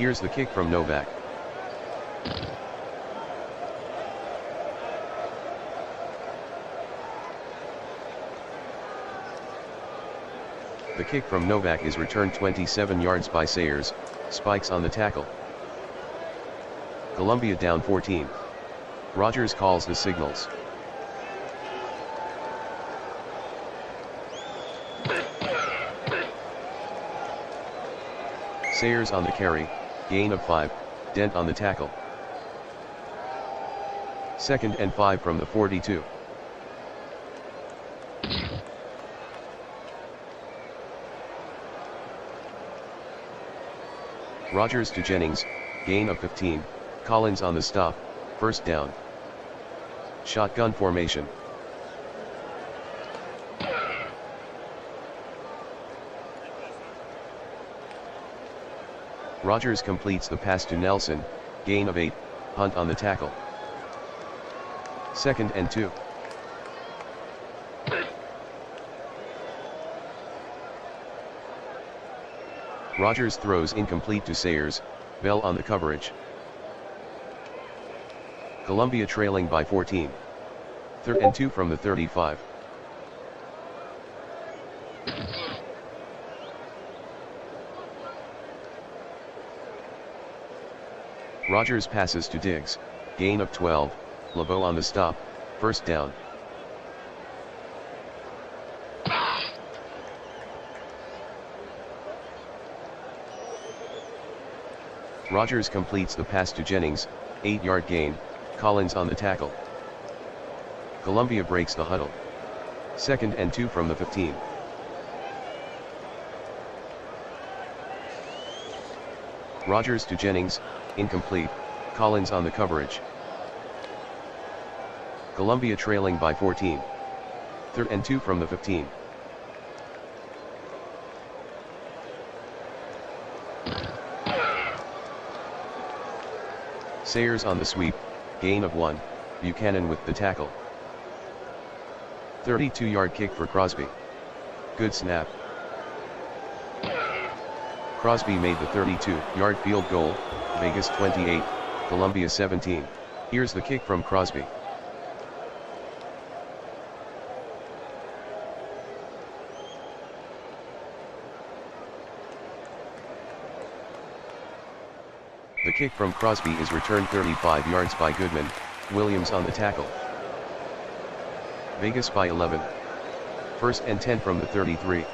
Here's the kick from Novak. The kick from Novak is returned 27 yards by Sayers, spikes on the tackle. Columbia down 14. Rogers calls the signals. Sayers on the carry, gain of 5, dent on the tackle. 2nd and 5 from the 42. Rogers to Jennings, gain of 15, Collins on the stop, 1st down. Shotgun formation. Rogers completes the pass to Nelson, gain of 8, Hunt on the tackle. 2nd and 2. Rogers throws incomplete to Sayers, Bell on the coverage. Columbia trailing by 14. 3rd and 2 from the 35. Rogers passes to Diggs, gain of 12, LeBeau on the stop, 1st down. Rogers completes the pass to Jennings, 8-yard gain, Collins on the tackle. Columbia breaks the huddle. 2nd and 2 from the 15. Rogers to Jennings, incomplete, Collins on the coverage. Columbia trailing by 14. 3rd and 2 from the 15. Sayers on the sweep, gain of 1, Buchanan with the tackle. 32-yard kick for Crosby. Good snap. Crosby made the 32-yard field goal, Vegas 28, Columbia 17. Here's the kick from Crosby. The kick from Crosby is returned 35 yards by Goodman, Williams on the tackle. Vegas by 11. 1st and 10 from the 33.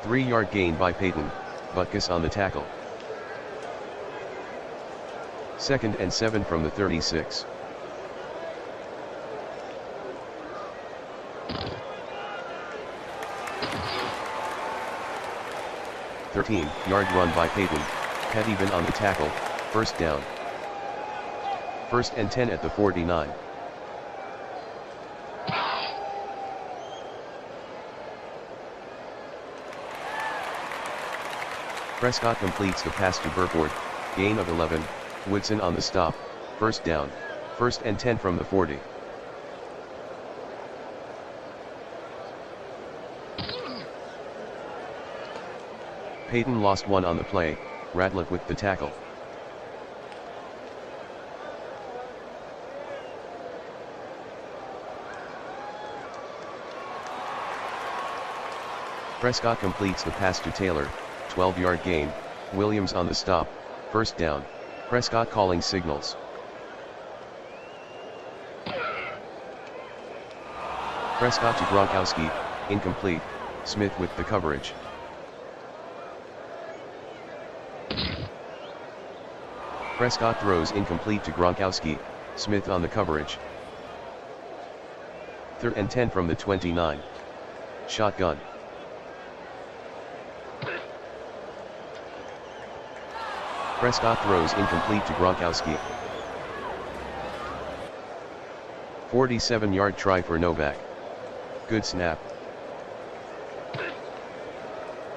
Three-yard gain by Payton, Butkus on the tackle. 2nd and 7 from the 36. Yard run by Payton, Pettyvan on the tackle, 1st down. 1st and 10 at the 49. Prescott completes the pass to Burford, gain of 11, Woodson on the stop, 1st down, 1st and 10 from the 40. Payton lost 1 on the play, Ratliff with the tackle. Prescott completes the pass to Taylor, 12-yard gain, Williams on the stop, 1st down, Prescott calling signals. Prescott to Gronkowski, incomplete, Smith with the coverage. Prescott throws incomplete to Gronkowski, Smith on the coverage. 3rd and 10 from the 29. Shotgun. Prescott throws incomplete to Gronkowski. 47-yard try for Novak. Good snap.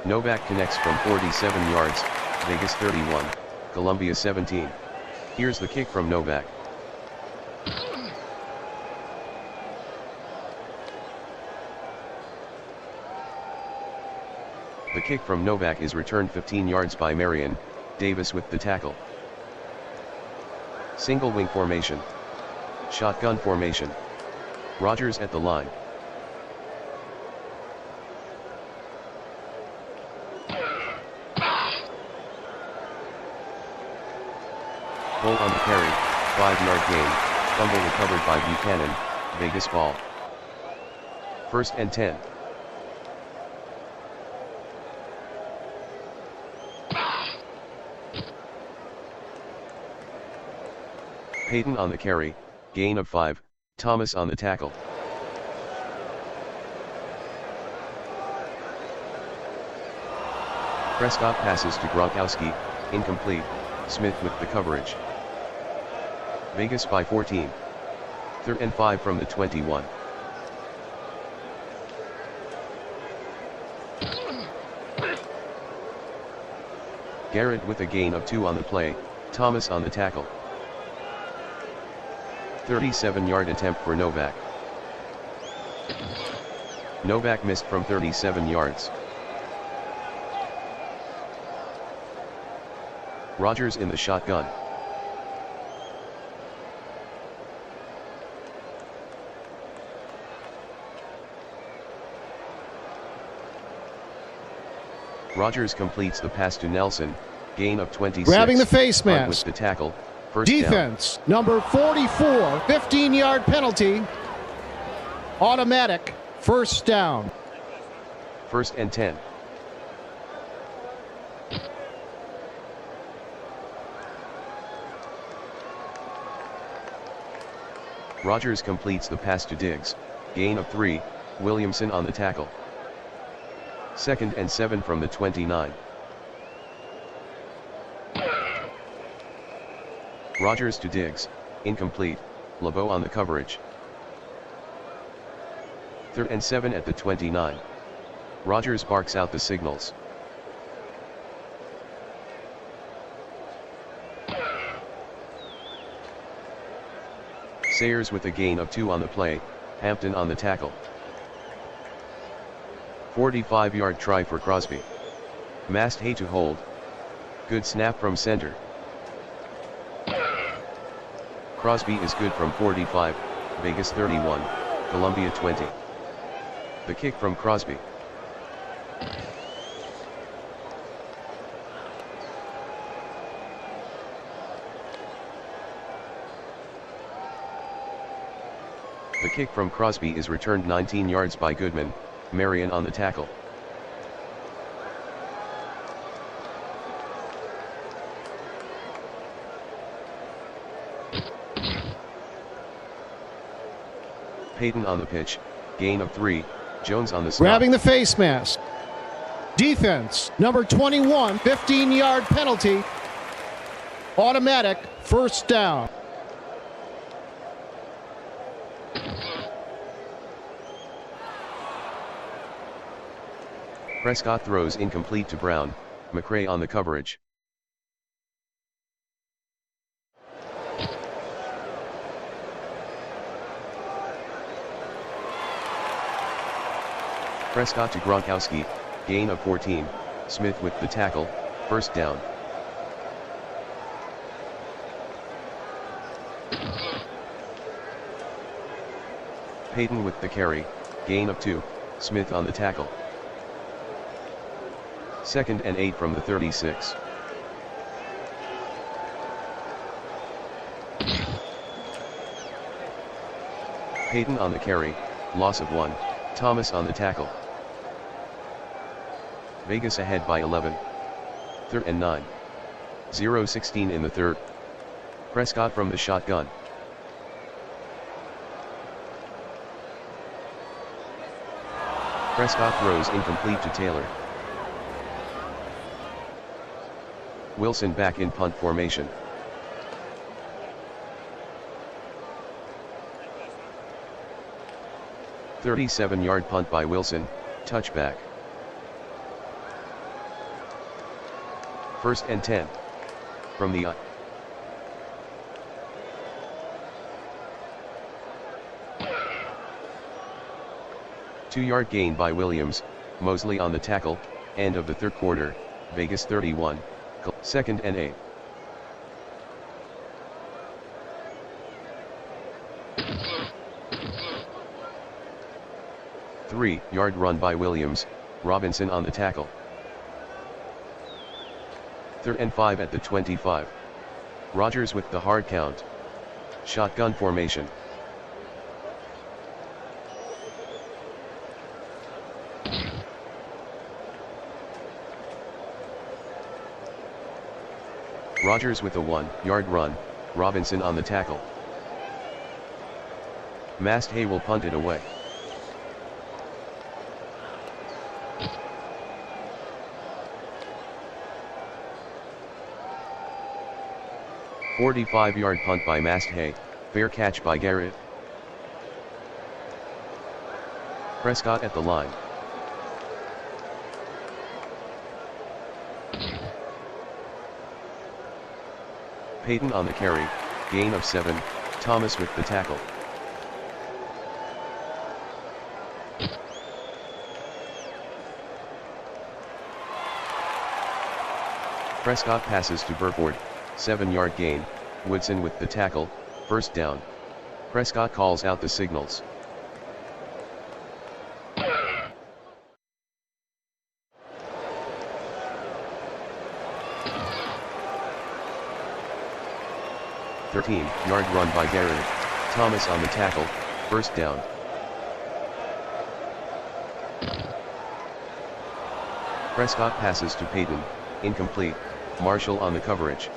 Novak connects from 47 yards, Vegas 31, Columbia 17. Here's the kick from Novak. The kick from Novak is returned 15 yards by Marion, Davis with the tackle. Single wing formation. Shotgun formation. Rogers at the line. Bull on the carry, 5-yard gain, fumble recovered by Buchanan, Vegas ball. First and 10. Payton on the carry, gain of 5, Thomas on the tackle. Prescott passes to Gronkowski, incomplete, Smith with the coverage. Vegas by 14. 3rd and 5 from the 21. Garrett with a gain of 2 on the play, Thomas on the tackle. 37-yard attempt for Novak. Novak missed from 37 yards. Rogers in the shotgun. Rogers completes the pass to Nelson, gain of 26. Grabbing the face mask. With the tackle, first defense, down. number 44, 15-yard penalty. Automatic, first down. First and 10. Rogers completes the pass to Diggs, gain of 3, Williamson on the tackle. 2nd and 7 from the 29. Rogers to Diggs, incomplete, LeBeau on the coverage. 3rd and 7 at the 29. Rogers barks out the signals. Sayers with a gain of 2 on the play, Hampton on the tackle. 45-yard try for Crosby. Mast hay to hold. Good snap from center. Crosby is good from 45, Vegas 31, Columbia 20. The kick from Crosby. The kick from Crosby is returned 19 yards by Goodman, Marion on the tackle. Payton on the pitch, gain of 3, Jones on the stop. Grabbing the face mask. Defense, number 21, 15-yard penalty. Automatic, first down. Prescott throws incomplete to Brown, McRae on the coverage. Prescott to Gronkowski, gain of 14, Smith with the tackle, first down. Payton with the carry, gain of 2, Smith on the tackle. 2nd and 8 from the 36. Payton on the carry, loss of 1, Thomas on the tackle. Vegas ahead by 11. 3rd and 9. 0-16 in the 3rd. Prescott from the shotgun. Prescott throws incomplete to Taylor. Wilson back in punt formation. "37-yard punt by Wilson, touchback. First and 10. From the 2-yard gain by Williams, Mosley on the tackle, End of the third quarter, Vegas 31, second and 8. Three-yard run by Williams, Robinson on the tackle. Third and 5 at the 25. Rodgers with the hard count. Shotgun formation. Rodgers with a 1-yard run, Robinson on the tackle. Masthay will punt it away. "45-yard punt by Masthay, fair catch by Garrett. Prescott at the line. Payton on the carry, gain of 7, Thomas with the tackle. Prescott passes to Burford, 7-yard gain, Woodson with the tackle, first down. Prescott calls out the signals. "13-yard run by Garrett, Thomas on the tackle, first down. Prescott passes to Payton, incomplete, Marshall on the coverage.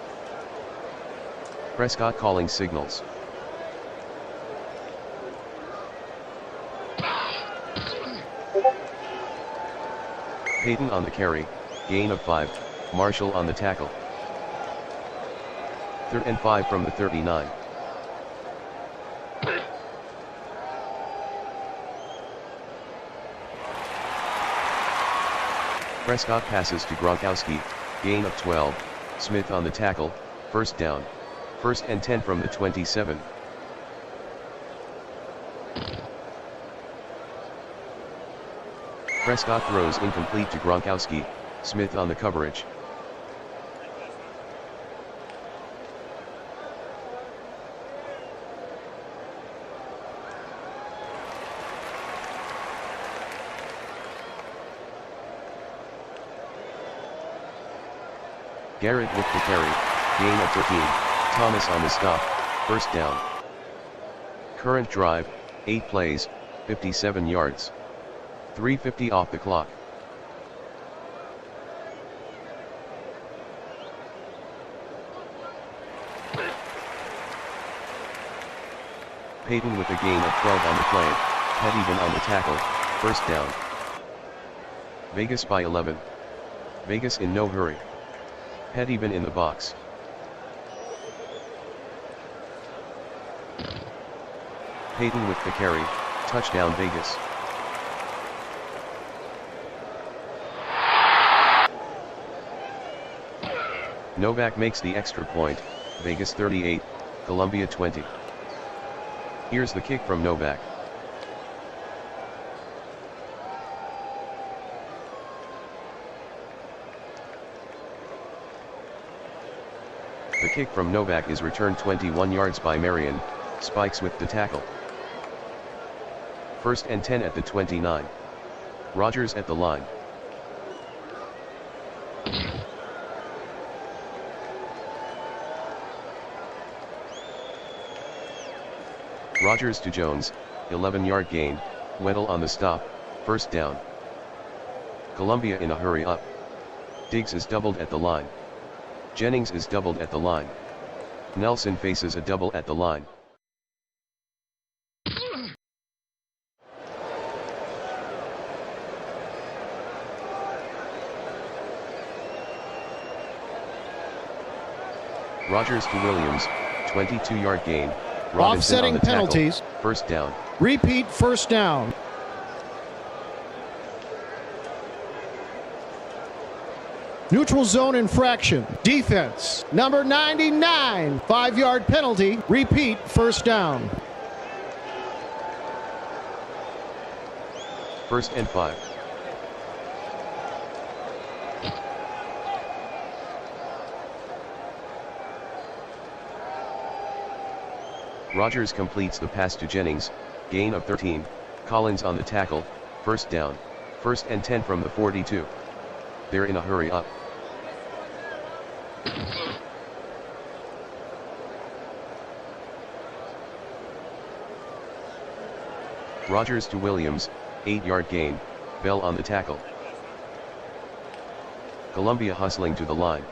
Prescott calling signals. Payton on the carry, gain of 5, Marshall on the tackle. Third and 5 from the 39. Prescott passes to Gronkowski, gain of 12, Smith on the tackle, first down. First and 10 from the 27. Prescott throws incomplete to Gronkowski, Smith on the coverage. Garrett with the carry, gain of 13, Thomas on the stop, first down. Current drive, 8 plays, 57 yards. 3:50 off the clock. Payton with a gain of 12 on the play, head even on the tackle, first down. Vegas by 11. Vegas in no hurry. Head even in the box. Payton with the carry, touchdown Vegas. Novak makes the extra point, Vegas 38, Columbia 20. Here's the kick from Novak. The kick from Novak is returned 21 yards by Marion, Spikes with the tackle. First and 10 at the 29. Rodgers at the line. Rodgers to Jones, 11-yard gain, Weddle on the stop, first down. Columbia in a hurry up. Diggs is doubled at the line. Jennings is doubled at the line. Nelson faces a double at the line. Rodgers to Williams, 22-yard gain. Robinson Offsetting on the tackle, penalties. first down. Repeat first down. Neutral zone infraction. Defense. Number 99. 5-yard penalty. Repeat first down. First and 5. Rogers completes the pass to Jennings, gain of 13, Collins on the tackle, first down, 1st and 10 from the 42. They're in a hurry up. Rogers to Williams, 8-yard gain, Bell on the tackle. Columbia hustling to the line.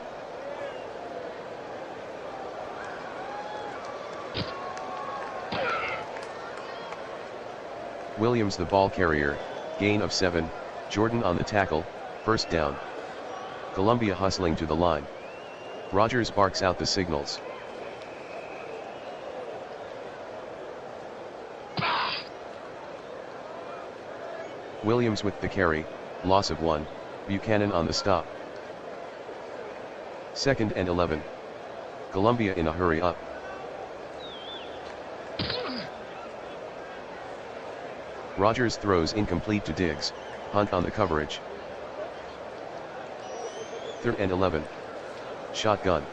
Williams the ball carrier, gain of 7, Jordan on the tackle, first down. Columbia hustling to the line. Rogers barks out the signals. Williams with the carry, loss of 1, Buchanan on the stop. 2nd and 11. Columbia in a hurry up. Rogers throws incomplete to Diggs, Hunt on the coverage. 3rd and 11. Shotgun.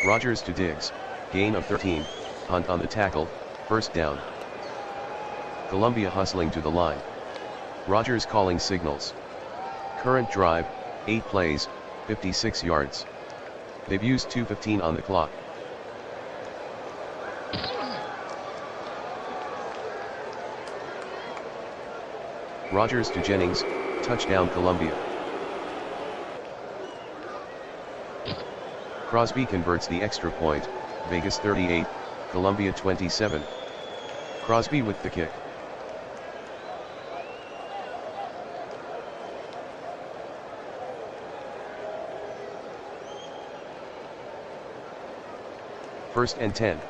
Rogers to Diggs, gain of 13, Hunt on the tackle, first down. Columbia hustling to the line. Rogers calling signals. Current drive, 8 plays, 56 yards. They've used 2:15 on the clock. Rogers to Jennings, touchdown Columbia. Crosby converts the extra point, Vegas 38, Columbia 27. Crosby with the kick. First and 10.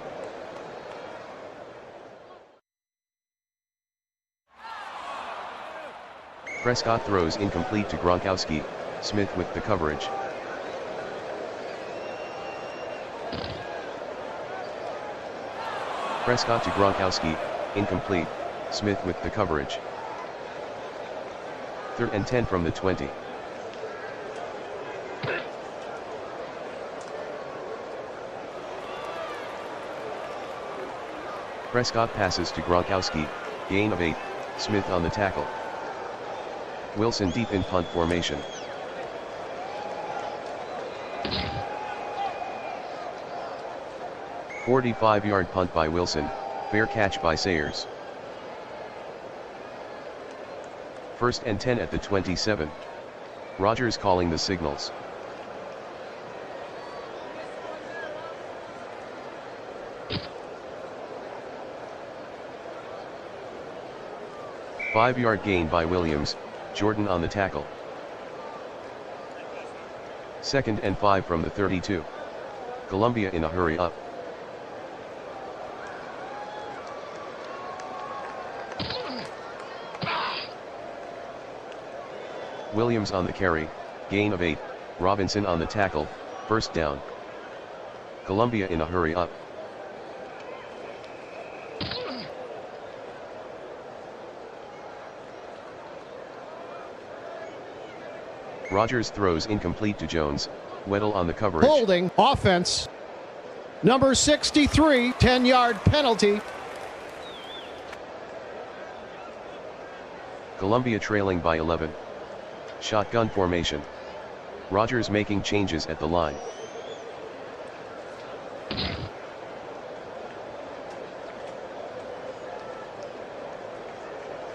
Prescott throws incomplete to Gronkowski, Smith with the coverage. Prescott to Gronkowski, incomplete, Smith with the coverage. 3rd and 10 from the 20. Prescott passes to Gronkowski, gain of 8, Smith on the tackle. Wilson deep in punt formation. A 45-yard punt by Wilson, fair catch by Sayers. 1st and 10 at the 27. Rogers calling the signals. A 5-yard gain by Williams, Jordan on the tackle. 2nd and 5 from the 32. Columbia in a hurry up. Williams on the carry, gain of 8, Robinson on the tackle, first down. Columbia in a hurry up. Rogers throws incomplete to Jones, Weddle on the coverage. Holding, offense. Number 63, 10-yard penalty. Columbia trailing by 11. Shotgun formation. Rogers making changes at the line.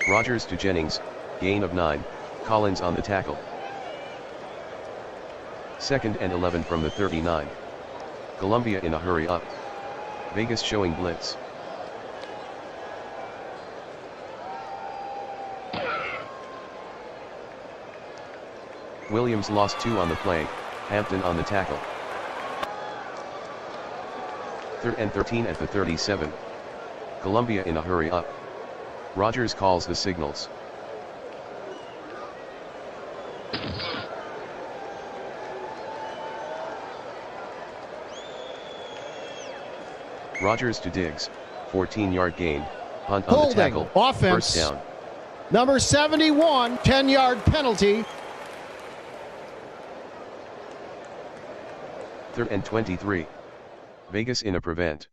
Rogers to Jennings, gain of 9, Collins on the tackle. 2nd and 11 from the 39. Columbia in a hurry up. Vegas showing blitz. Williams lost 2 on the play, Hampton on the tackle. 3rd and 13 at the 37. Columbia in a hurry up. Rogers calls the signals. Rogers to Diggs, 14-yard gain, punt on the tackle, offense. first down. Number 71, 10-yard penalty. 3rd and 23. Vegas in a prevent.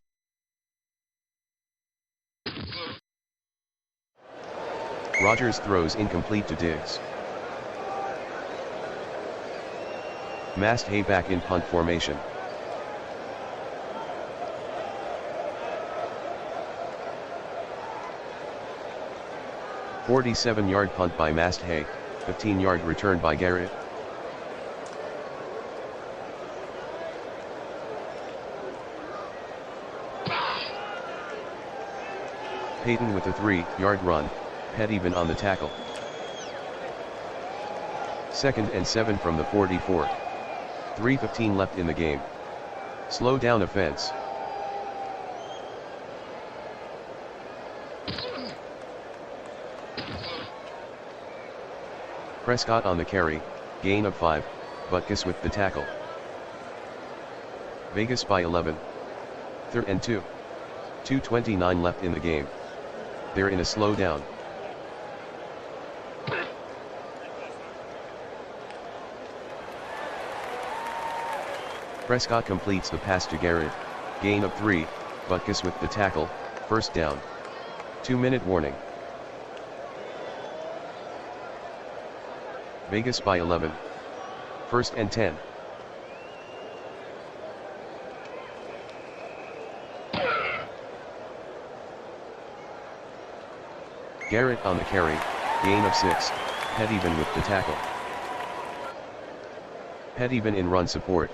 Rogers throws incomplete to Diggs. Mast Hay back in punt formation. "47-yard punt by Mast Hay, 15-yard return by Garrett. Payton with a 3-yard run, head even on the tackle. 2nd and 7 from the 44. 3:15 left in the game. Slow down offense. Prescott on the carry, gain of 5, Butkus with the tackle. Vegas by 11. 3rd and 2. 2:29 left in the game. They're in a slow down. Prescott completes the pass to Garrett, gain of 3, Butkus with the tackle, first down. 2-minute warning. Vegas by 11. 1st and 10. Garrett on the carry, gain of 6, head even with the tackle. Head even in run support.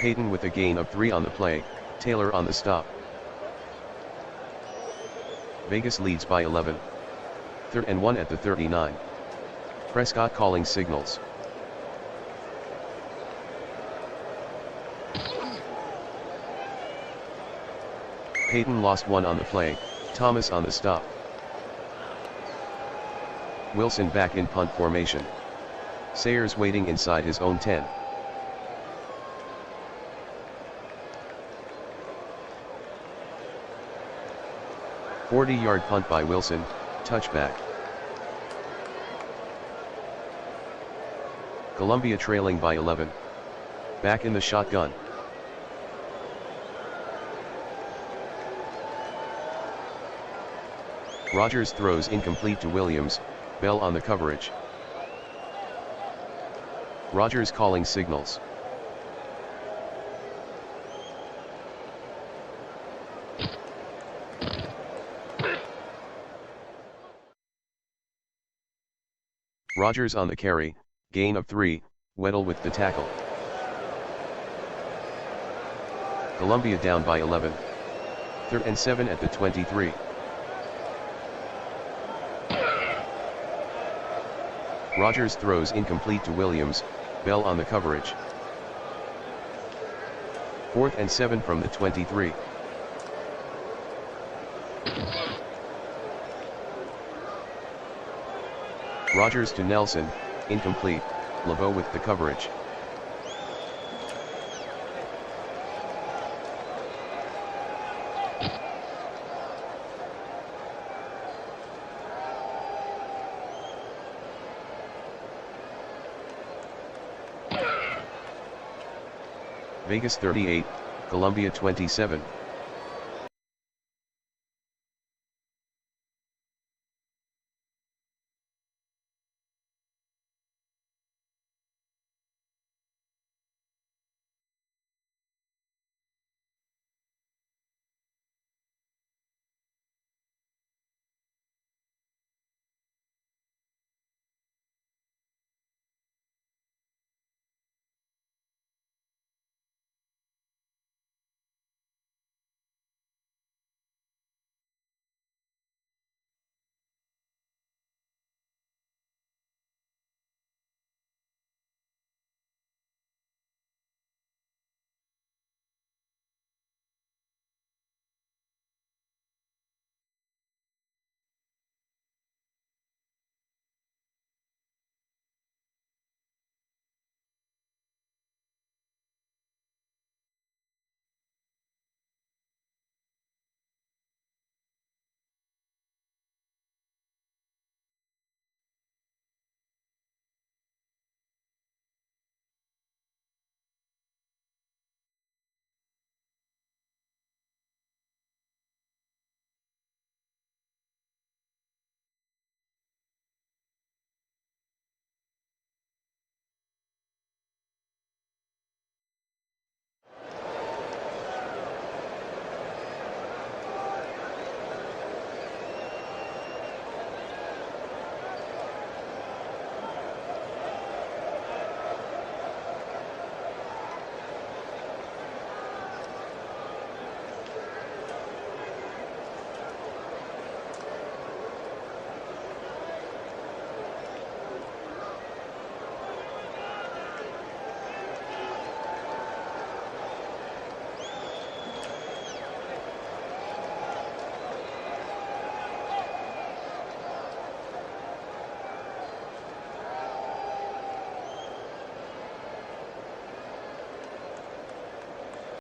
Payton with a gain of 3 on the play, Taylor on the stop. Vegas leads by 11. 3rd and 1 at the 39. Prescott calling signals. Payton lost 1 on the play, Thomas on the stop. Wilson back in punt formation. Sayers waiting inside his own 10. "40-yard punt by Wilson, touchback. Columbia trailing by 11. Back in the shotgun. Rogers throws incomplete to Williams, Bell on the coverage. Rogers calling signals. Rogers on the carry, gain of 3, Weddle with the tackle. Columbia down by 11. 3rd and 7 at the 23. Rogers throws incomplete to Williams, Bell on the coverage. 4th and 7 from the 23. Rogers to Nelson, incomplete, LeBeau with the coverage. Vegas 38, Columbia 27.